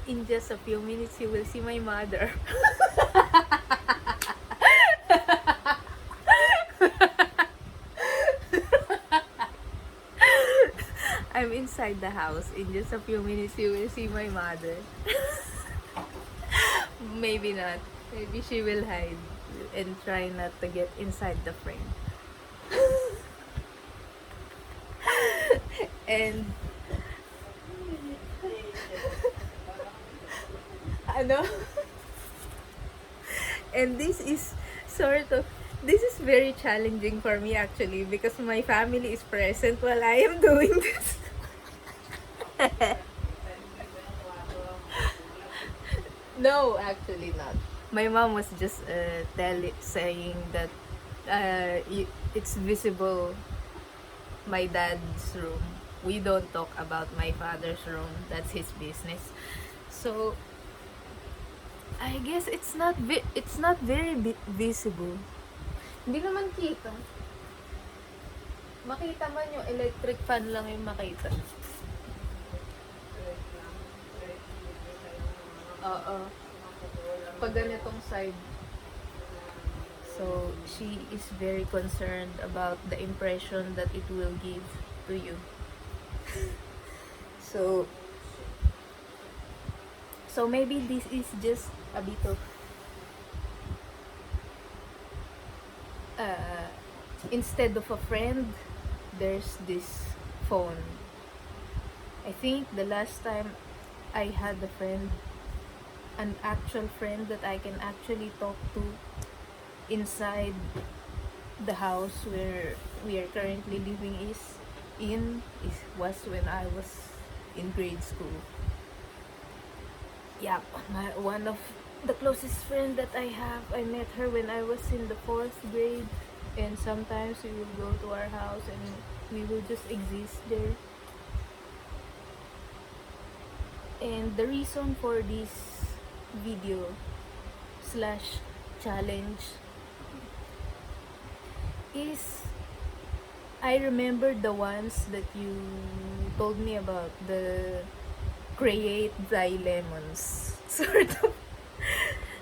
In just a few minutes, you will see my mother. I'm inside the house. In just a few minutes, you will see my mother. Maybe not. Maybe she will hide and try not to get inside the frame. And ano? And this is very challenging for me actually because my family is present while I am doing this. No, actually not. My mom was just saying that it's visible my dad's room. We don't talk about my father's room. That's his business. So I guess it's not very visible. Hindi naman kita. Makita man yung electric fan lang yung makita. Oo. Pag ganitong side. So, she is very concerned about the impression that it will give to you. So maybe this is just a bit of instead of a friend, there's this phone. I think the last time I had a friend, an actual friend that I can actually talk to inside the house where we are currently living was when I was in grade school. Yeah, one of the closest friends that I have, I met her when I was in the 4th grade, and sometimes we will go to our house and we will just exist there. And the reason for this video slash challenge is I remember the ones that you told me about, the create thy lemons sort of,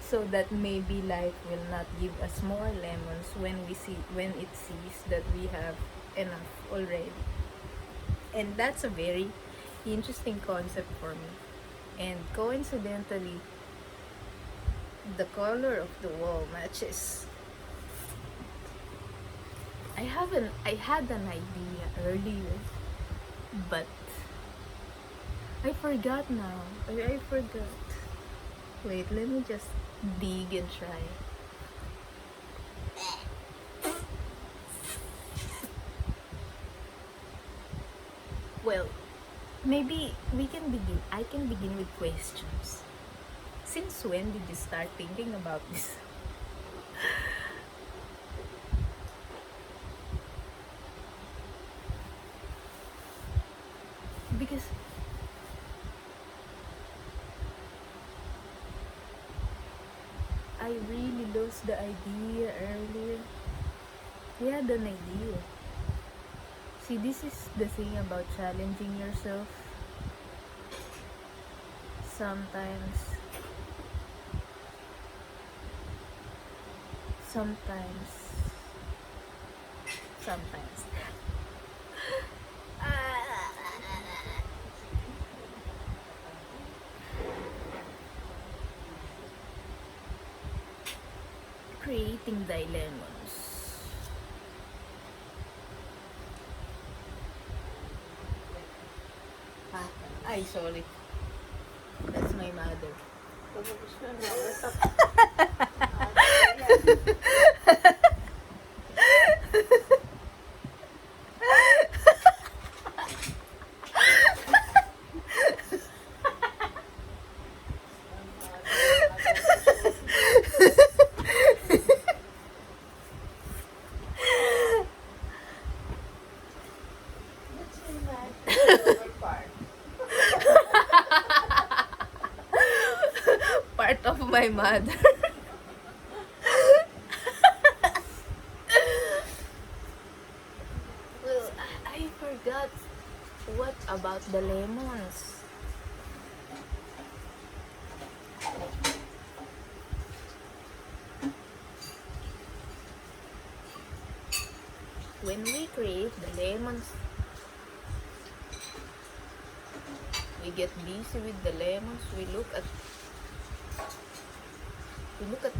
so that maybe life will not give us more lemons when it sees that we have enough already. And that's a very interesting concept for me. And coincidentally, the color of the wall matches. I had an idea earlier, but I forgot now. I forgot. Wait, let me just dig and try. Well, maybe we can begin. I can begin with questions. Since when did you start thinking about this? Because I really lost the idea earlier. We had an idea. See, this is the thing about challenging yourself. Sometimes creating dilemmas. Ay, sorry. That's my mother. Part of my mother. Well, I forgot. What about the lemons? when we create the lemons, we get busy with the lemons. We look at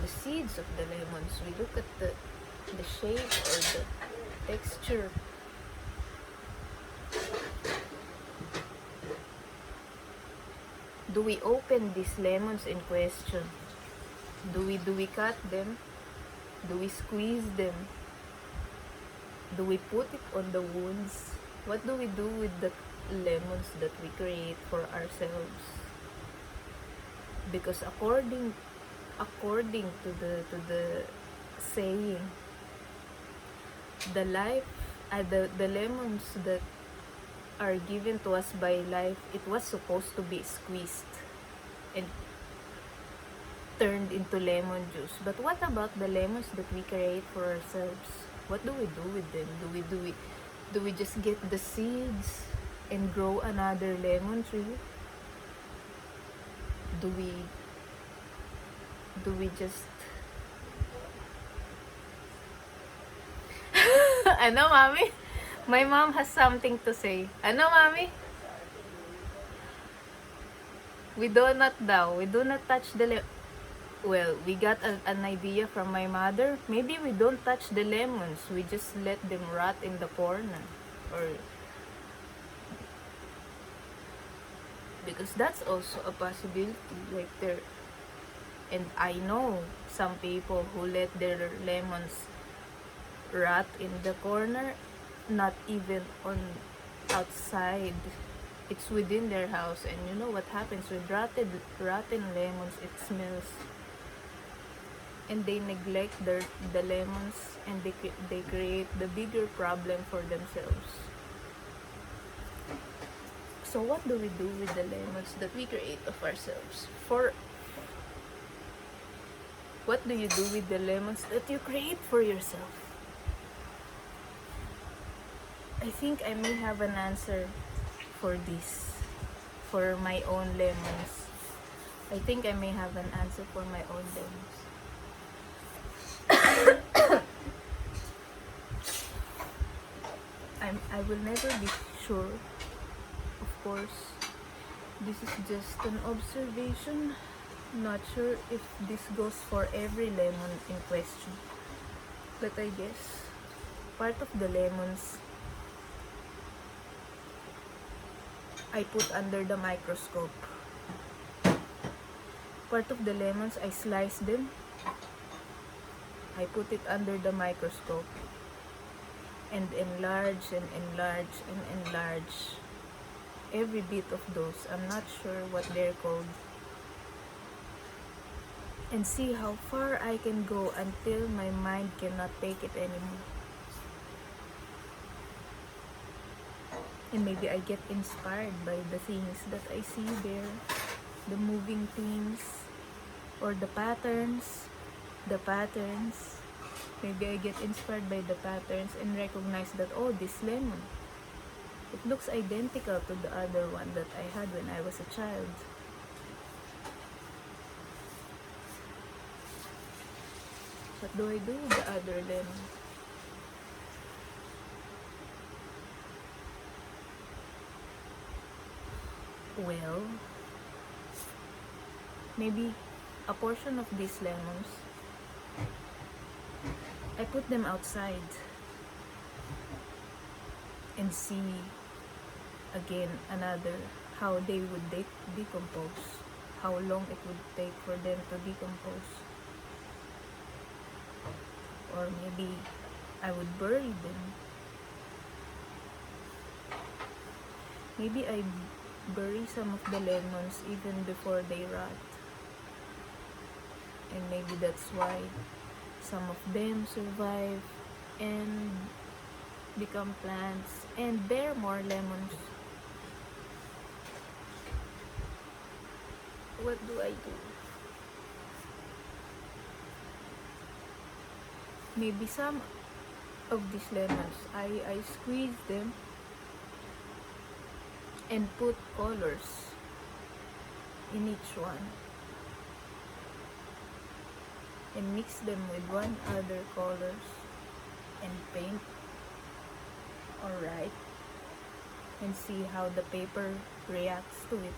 the seeds of the lemons. We look at the shape or the texture. Do we open these lemons in question? Do we cut them? Do we squeeze them? Do we put it on the wounds? What do we do with the lemons that we create for ourselves? Because according to the saying, the lemons that are given to us by life, it was supposed to be squeezed and turned into lemon juice. But what about the lemons that we create for ourselves? What do we do with them? Do we just get the seeds and grow another lemon tree? Do we just ano, Mami? My mom has something to say. Ano, Mami? We do not touch the well, we got an idea from my mother. Maybe we don't touch the lemons. We just let them rot in the corner. Or because that's also a possibility. Like and I know some people who let their lemons rot in the corner, not even on outside. It's within their house, and you know what happens with rotten lemons? It smells. And they neglect the lemons, and they create the bigger problem for themselves. So what do we do with the lemons that we create of ourselves? What do you do with the lemons that you create for yourself? I think I may have an answer for this, for my own lemons. I think I may have an answer for my own lemons. I will never be sure, of course. This is just an observation. Not sure if this goes for every lemon in question. But I guess part of the lemons I put under the microscope. Part of the lemons, I slice them. I put it under the microscope and enlarge and enlarge and enlarge every bit of those. I'm not sure what they're called. And see how far I can go until my mind cannot take it anymore. And maybe I get inspired by the things that I see there, the moving things, or the patterns. Maybe I get inspired by the patterns and recognize that, oh, this lemon, it looks identical to the other one that I had when I was a child. What do I do with the other lemon? Well, maybe a portion of these lemons, I put them outside and see again how they would decompose, how long it would take for them to decompose. Or maybe I would bury them. Maybe I bury some of the lemons even before they rot. And maybe that's why some of them survive and become plants and bear more lemons. What do I do? Maybe some of these lemons, I squeeze them and put colors in each one and mix them with one other colors and paint and see how the paper reacts to it.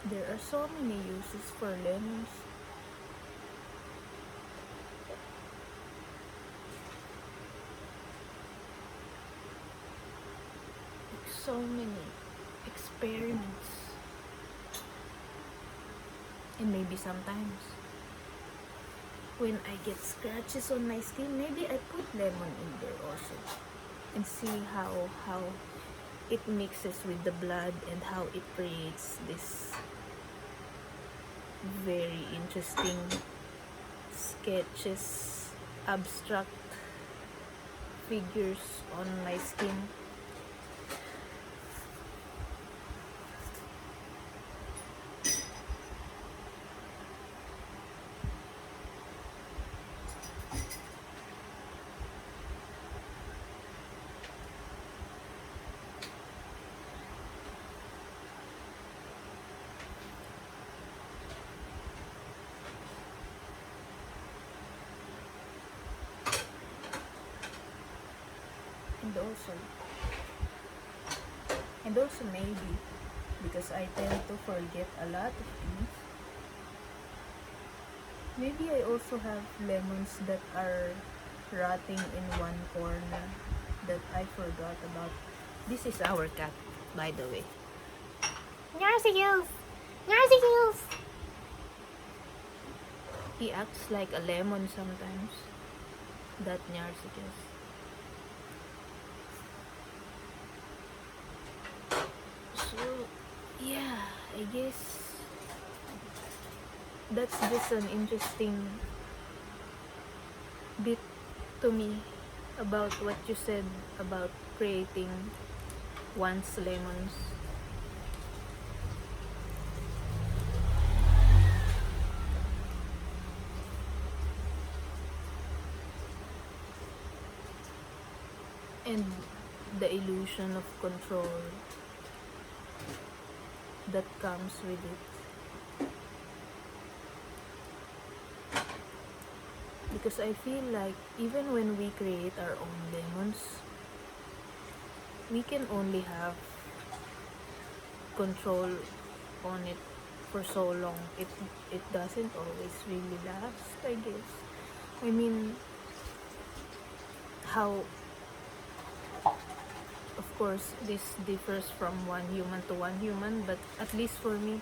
There are so many uses for lemons. So many experiments. And maybe sometimes when I get scratches on my skin, maybe I put lemon in there also and see how it mixes with the blood and how it creates this very interesting sketches, abstract figures on my skin. And also maybe because I tend to forget a lot of things, maybe I also have lemons that are rotting in one corner that I forgot about. This is our cat, by the way. Narcissus! Narcissus! He acts like a lemon sometimes. That Narcissus. So, yeah, I guess that's just an interesting bit to me about what you said about creating one's lemons. And the illusion of control that comes with it. Because I feel like even when we create our own lemons, we can only have control on it for so long. It doesn't always really last, I guess. I mean, how, of course, this differs from one human to one human, but at least for me,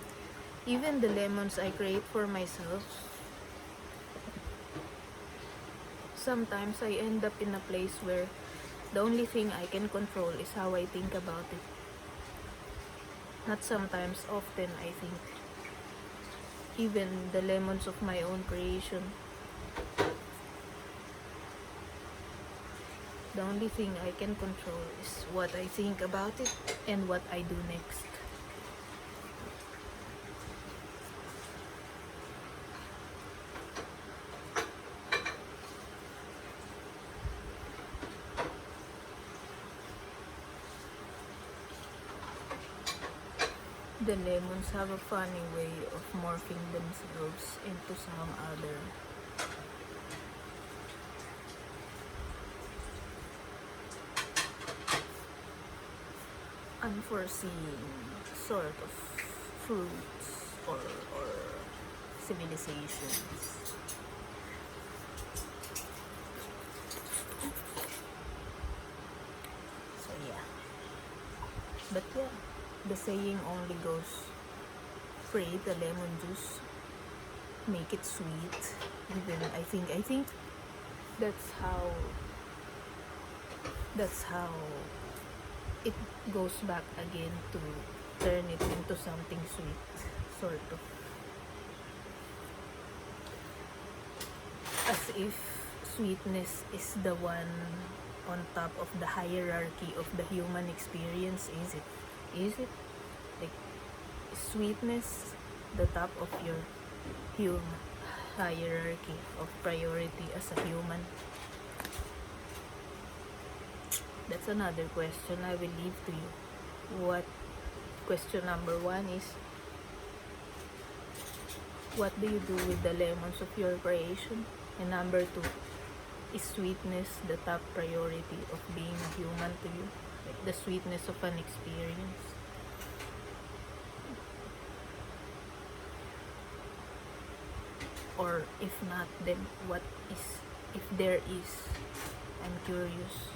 even the lemons I create for myself, sometimes I end up in a place where the only thing I can control is how I think about it. Not sometimes, often, I think. Even the lemons of my own creation, the only thing I can control is what I think about it and what I do next. The lemons have a funny way of morphing themselves into some other unforeseen sort of fruits or civilizations. So yeah. But yeah, the saying only goes, create a lemon juice, make it sweet. Even I think that's how it goes back again to turn it into something sweet, sort of. As if sweetness is the one on top of the hierarchy of the human experience. Is it? Is it? Like, sweetness the top of your human hierarchy of priority as a human? That's another question I will leave to you. What question number one is, What do you do with the lemons of your creation? And number 2, is sweetness the top priority of being human to you? Like the sweetness of an experience? Or if not, then what is, if there is? I'm curious.